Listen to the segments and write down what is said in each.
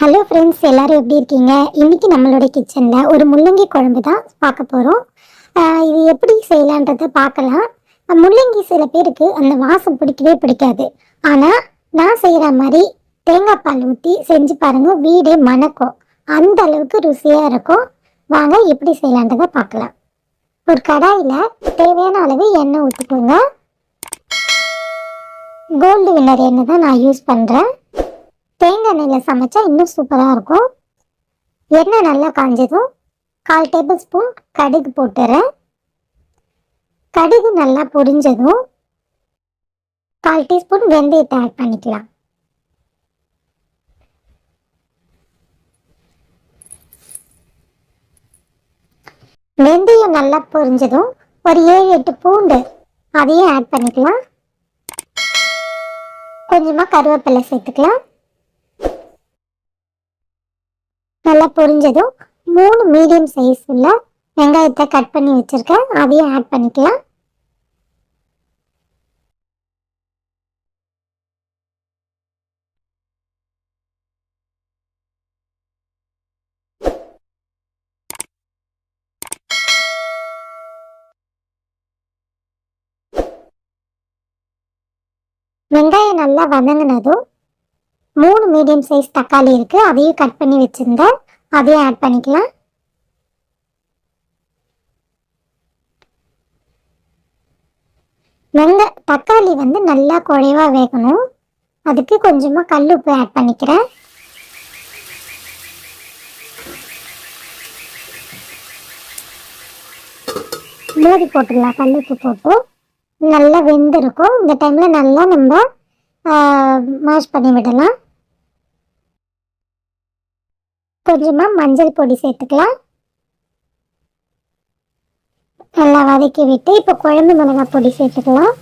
Hello friends, எல்லாரும் எப்படி இருக்கீங்க? இன்னைக்கு நம்மளோட கிச்சனில் ஒரு முள்ளங்கி குழம்பு தான் பார்க்க போகிறோம். இது எப்படி செய்யலான்றதை பார்க்கலாம். முள்ளங்கி சில பேருக்கு அந்த வாசம் பிடிக்கவே பிடிக்காது. ஆனால் நான் செய்கிற மாதிரி தேங்காய் பால் ஊற்றி செஞ்சு பாருங்கள், வீடே மணக்கும். அந்த அளவுக்கு ருசியாக இருக்கும். வாங்க எப்படி செய்யலான்றதை பார்க்கலாம். ஒரு கடாயில் தேவையான அளவு எண்ணெய் ஊற்றிக்கோங்க. கோல்டு வின்னர் எண்ணெய் தான் நான் யூஸ் பண்ணுறேன். தேங்காய் எண்ணெயில் சமைச்சா இன்னும் சூப்பராக இருக்கும். எண்ணெய் நல்லா காஞ்சதும் 1/4 டேபிள் ஸ்பூன் கடுகு போட்டுறேன். கடுகு நல்லா பொரிஞ்சதும் 1/4 டீஸ்பூன் வெந்தயத்தை ஆட் பண்ணிக்கலாம். வெந்தயம் நல்லா பொரிஞ்சதும் ஒரு 7-8 பூண்டு அதையும் ஆட் பண்ணிக்கலாம். கொஞ்சமாக கருவேப்பிலை சேர்த்துக்கலாம். நல்லா பொரிஞ்சதும் 3 மீடியம் சைஸ் உள்ள வெங்காயத்தை கட் பண்ணி வச்சுருக்கேன், அதையும் ஆட் பண்ணிக்கலாம். வெங்காயம் நல்லா வதங்கினதும் 3 மீடியம் சைஸ் தக்காளி இருக்குது, அதையும் கட் பண்ணி வச்சுருந்தேன், அதையும் ஆட் பண்ணிக்கலாம். தக்காளி நல்லா குழைவாக வேகணும். அதுக்கு கொஞ்சமாக கல் உப்பு ஆட் பண்ணிக்கிறேன். மூடி போட்டுடலாம். கல் உப்பு போட்டு நல்லா வெந்திருக்கும். இந்த டைமில் நல்லா நம்ம மேஷ் பண்ணி விடலாம். கொஞ்சமாக மஞ்சள் பொடி சேர்த்துக்கலாம். நல்லா வதக்கி விட்டு இப்போ குழம்பு மிளகாய் பொடி சேர்த்துக்கலாம்.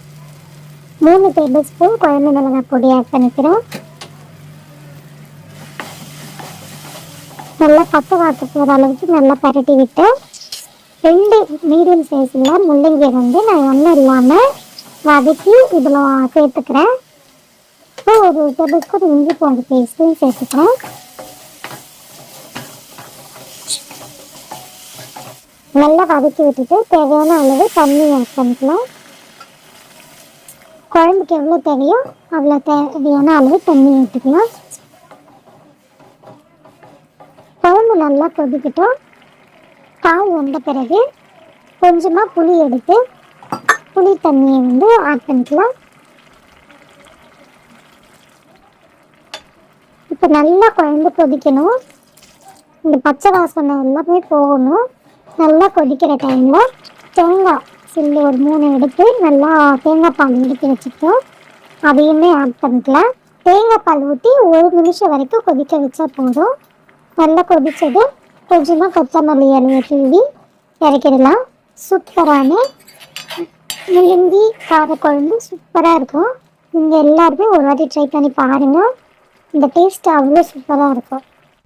3 டேபிள் ஸ்பூன் குழம்பு மிளகாய் பொடி ஆட் பண்ணிக்கிறோம். நல்லா பச்சை வாசம் போகிற அளவுக்கு நல்லா பரட்டி விட்டு 2 மீடியம் சைஸில் முள்ளங்கியை நான் ஒன்றும் இல்லாமல் வதக்கி இதில் சேர்த்துக்கிறேன். இப்போ ஒரு டேபிள் ஸ்பூன் இஞ்சி பூண்டு பேஸ்ட்டும் சேர்த்துக்கிறேன். நல்லா வதக்கி விட்டுட்டு தேவையான அளவு தண்ணி ஆட் பண்ணிக்கலாம். குழம்புக்கு எவ்வளோ தேவையோ அவ்வளோ தேவையான அளவு தண்ணி ஊற்றிக்கலாம். குழம்பு நல்லா கொதிக்கட்டும். பால் வந்த பிறகு கொஞ்சமாக புளி எடுத்து புளி தண்ணியை ஆட் பண்ணிக்கலாம். இப்போ நல்லா குழம்பு கொதிக்கணும். இந்த பச்சை வாசனை எல்லாமே போகணும். நல்லா கொதிக்கிற டைமில் தேங்காய் சில்லு ஒரு 3 எடுத்து நல்லா தேங்காய் பால் எடுத்து வச்சுக்கிட்டோம், அதையுமே ஆட் பண்ணிக்கலாம். தேங்காய் பால் ஊற்றி 1 நிமிஷம் வரைக்கும் கொதிக்க வச்சா போதும். நல்லா கொதிச்சது கொஞ்சமாக கொத்தமல்லி இலையை தூவி இறக்கிடலாம். சூப்பரான முள்ளங்கி காரக்குழம்பு சூப்பராக இருக்கும். நீங்கள் எல்லாருமே ஒரு வாட்டி ட்ரை பண்ணி பாருங்கள். இந்த டேஸ்ட் அவ்வளோ சூப்பராக இருக்கும்.